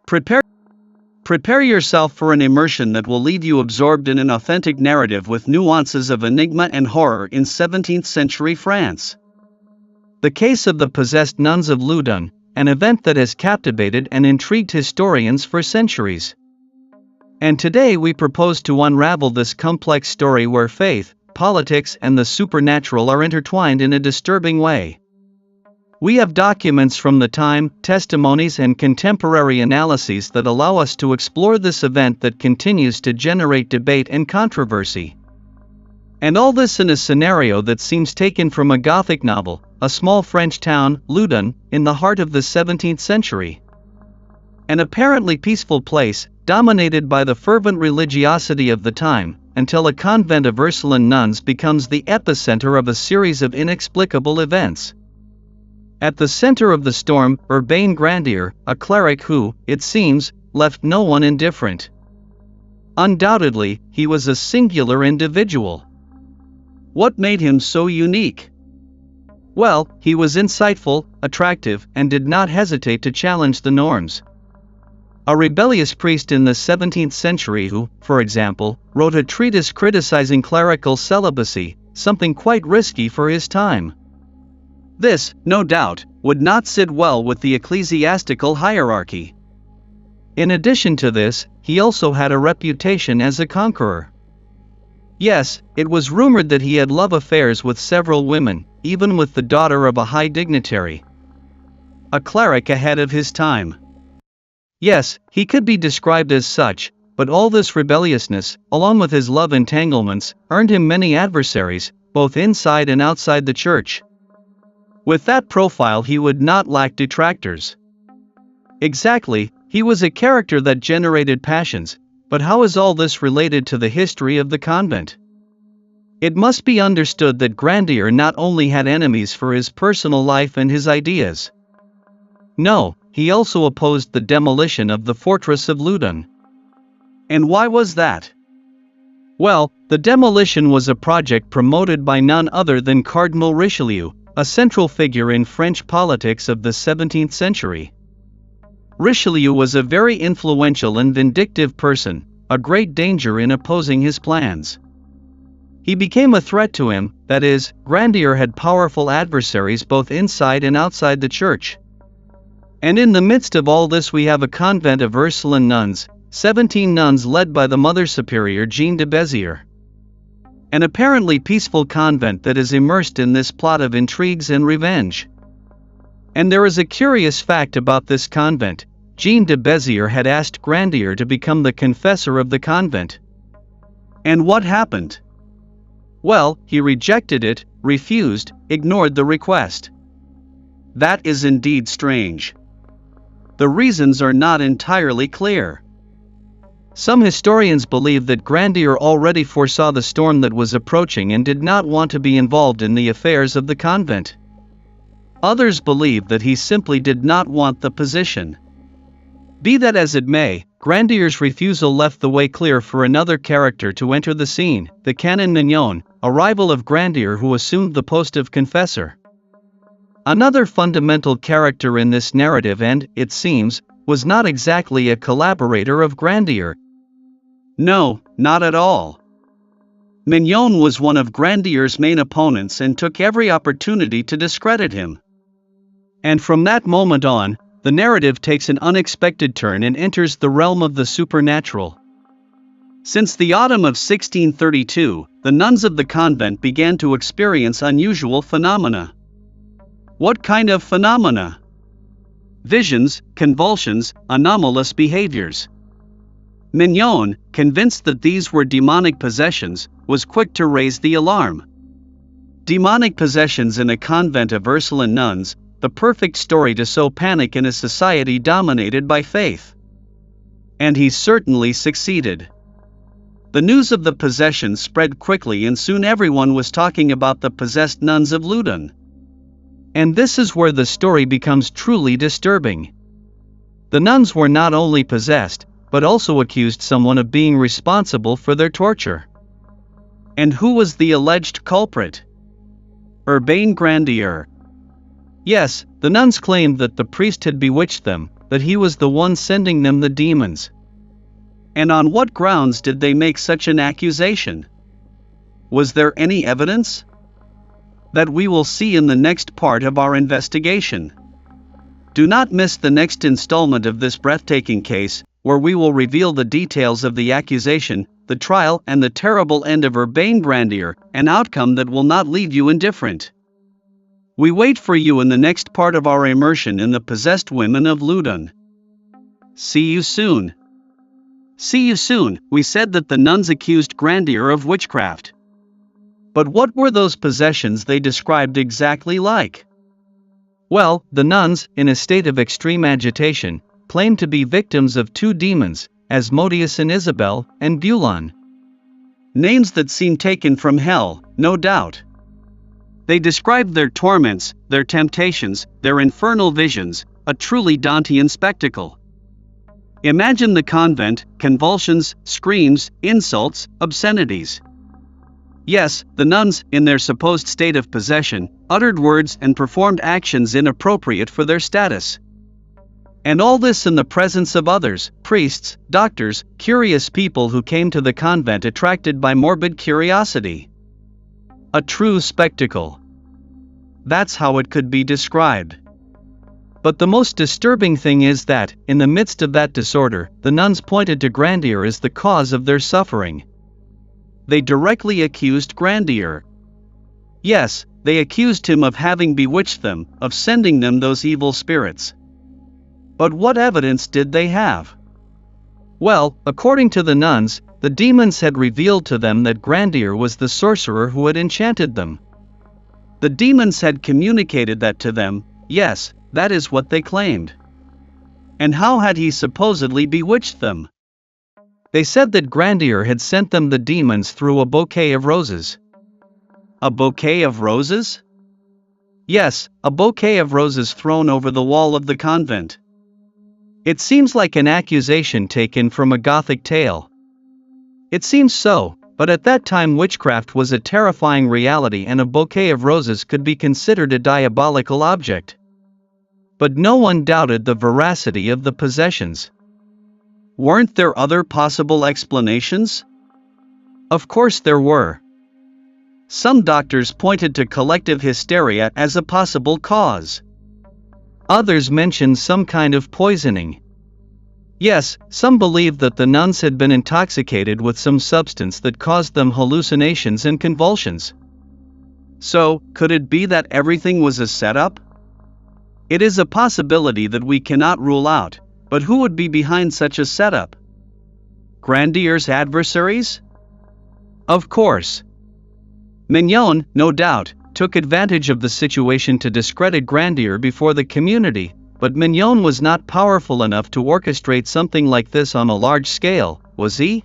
Prepare Prepare yourself for an immersion that will leave you absorbed in an authentic narrative with nuances of enigma and horror in 17th century France. The case of the possessed nuns of Loudun, an event that has captivated and intrigued historians for centuries. And today we propose to unravel this complex story where faith, politics, and the supernatural are intertwined in a disturbing way. We have documents from the time, testimonies, and contemporary analyses that allow us to explore this event that continues to generate debate and controversy. And all this in a scenario that seems taken from a Gothic novel, a small French town, Loudun, in the heart of the 17th century. An apparently peaceful place, dominated by the fervent religiosity of the time, until a convent of Ursuline nuns becomes the epicenter of a series of inexplicable events. At the center of the storm, Urbain Grandier, a cleric who, it seems, left no one indifferent. Undoubtedly, he was a singular individual. What made him so unique? Well, he was insightful, attractive, and did not hesitate to challenge the norms. A rebellious priest in the 17th century who, for example, wrote a treatise criticizing clerical celibacy, something quite risky for his time. This, no doubt, would not sit well with the ecclesiastical hierarchy. In addition to this, he also had a reputation as a conqueror. Yes, it was rumored that he had love affairs with several women, even with the daughter of a high dignitary. A cleric ahead of his time. Yes, he could be described as such, but all this rebelliousness, along with his love entanglements, earned him many adversaries, both inside and outside the church. With that profile, he would not lack detractors. Exactly, he was a character that generated passions, but how is all this related to the history of the convent? It must be understood that Grandier not only had enemies for his personal life and his ideas. No, he also opposed the demolition of the fortress of Loudun. And why was that? Well, the demolition was a project promoted by none other than Cardinal Richelieu, a central figure in French politics of the 17th century. Richelieu was a very influential and vindictive person, a great danger in opposing his plans. He became a threat to him, that is, Grandier had powerful adversaries both inside and outside the church. And in the midst of all this we have a convent of Ursuline nuns, 17 nuns led by the Mother Superior Jeanne de Béziers. An apparently peaceful convent that is immersed in this plot of intrigues and revenge. And there is a curious fact about this convent. Jeanne de Béziers had asked Grandier to become the confessor of the convent. And what happened? Well, he rejected it, refused, ignored the request. That is indeed strange. The reasons are not entirely clear. Some historians believe that Grandier already foresaw the storm that was approaching and did not want to be involved in the affairs of the convent. Others believe that he simply did not want the position. Be that as it may, Grandier's refusal left the way clear for another character to enter the scene, the Canon Mignon, a rival of Grandier who assumed the post of confessor. Another fundamental character in this narrative and, it seems, was not exactly a collaborator of Grandier. No, not at all. Mignon was one of Grandier's main opponents and took every opportunity to discredit him. And from that moment on, the narrative takes an unexpected turn and enters the realm of the supernatural. Since the autumn of 1632, the nuns of the convent began to experience unusual phenomena. What kind of phenomena? Visions, convulsions, anomalous behaviors. Mignon, convinced that these were demonic possessions, was quick to raise the alarm. Demonic possessions in a convent of Ursuline nuns, the perfect story to sow panic in a society dominated by faith. And he certainly succeeded. The news of the possession spread quickly and soon everyone was talking about the possessed nuns of Loudun. And this is where the story becomes truly disturbing. The nuns were not only possessed, but also accused someone of being responsible for their torture. And who was the alleged culprit? Urbain Grandier. Yes, the nuns claimed that the priest had bewitched them, that he was the one sending them the demons. And on what grounds did they make such an accusation? Was there any evidence? That we will see in the next part of our investigation. Do not miss the next installment of this breathtaking case, where we will reveal the details of the accusation, the trial, and the terrible end of Urbain Grandier, an outcome that will not leave you indifferent. We wait for you in the next part of our immersion in the possessed women of Loudun. See you soon. See you soon. We said that the nuns accused Grandier of witchcraft. But what were those possessions they described exactly like? Well, the nuns, in a state of extreme agitation, claimed to be victims of two demons, Asmodeus and Isabel, and Bulon. Names that seem taken from hell, no doubt. They described their torments, their temptations, their infernal visions, a truly Dantean spectacle. Imagine the convent, convulsions, screams, insults, obscenities. Yes, the nuns, in their supposed state of possession, uttered words and performed actions inappropriate for their status. And all this in the presence of others, priests, doctors, curious people who came to the convent attracted by morbid curiosity. A true spectacle. That's how it could be described. But the most disturbing thing is that, in the midst of that disorder, the nuns pointed to Grandier as the cause of their suffering. They directly accused Grandier. Yes, they accused him of having bewitched them, of sending them those evil spirits. But what evidence did they have? Well, according to the nuns, the demons had revealed to them that Grandier was the sorcerer who had enchanted them. The demons had communicated that to them, yes, that is what they claimed. And how had he supposedly bewitched them? They said that Grandier had sent them the demons through a bouquet of roses. A bouquet of roses? Yes, a bouquet of roses thrown over the wall of the convent. It seems like an accusation taken from a Gothic tale. It seems so, but at that time witchcraft was a terrifying reality and a bouquet of roses could be considered a diabolical object. But no one doubted the veracity of the possessions. Weren't there other possible explanations? Of course there were. Some doctors pointed to collective hysteria as a possible cause. Others mentioned some kind of poisoning. Yes, some believed that the nuns had been intoxicated with some substance that caused them hallucinations and convulsions. So, could it be that everything was a setup? It is a possibility that we cannot rule out, but who would be behind such a setup? Grandier's adversaries? Of course. Mignon, no doubt, took advantage of the situation to discredit Grandier before the community, but Mignon was not powerful enough to orchestrate something like this on a large scale, was he?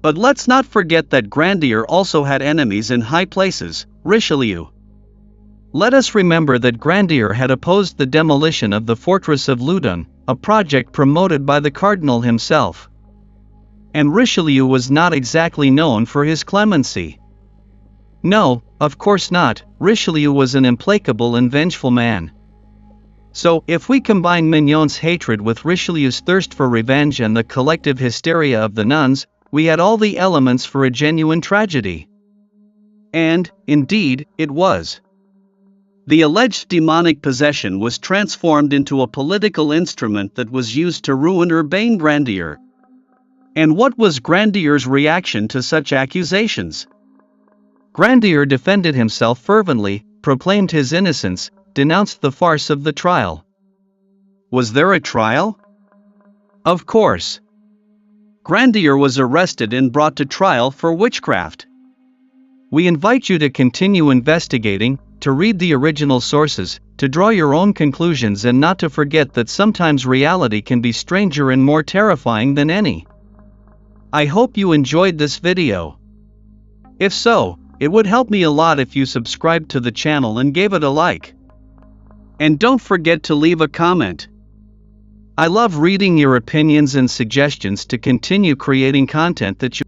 But let's not forget that Grandier also had enemies in high places, Richelieu. Let us remember that Grandier had opposed the demolition of the fortress of Loudun, a project promoted by the cardinal himself. And Richelieu was not exactly known for his clemency. No, of course not, Richelieu was an implacable and vengeful man. So, if we combine Mignon's hatred with Richelieu's thirst for revenge and the collective hysteria of the nuns, we had all the elements for a genuine tragedy. And, indeed, it was. The alleged demonic possession was transformed into a political instrument that was used to ruin Urbain Grandier. And what was Grandier's reaction to such accusations? Grandier defended himself fervently, proclaimed his innocence, denounced the farce of the trial. Was there a trial? Of course. Grandier was arrested and brought to trial for witchcraft. We invite you to continue investigating, to read the original sources, to draw your own conclusions, and not to forget that sometimes reality can be stranger and more terrifying than any. I hope you enjoyed this video. If so, it would help me a lot if you subscribed to the channel and gave it a like. And don't forget to leave a comment. I love reading your opinions and suggestions to continue creating content that you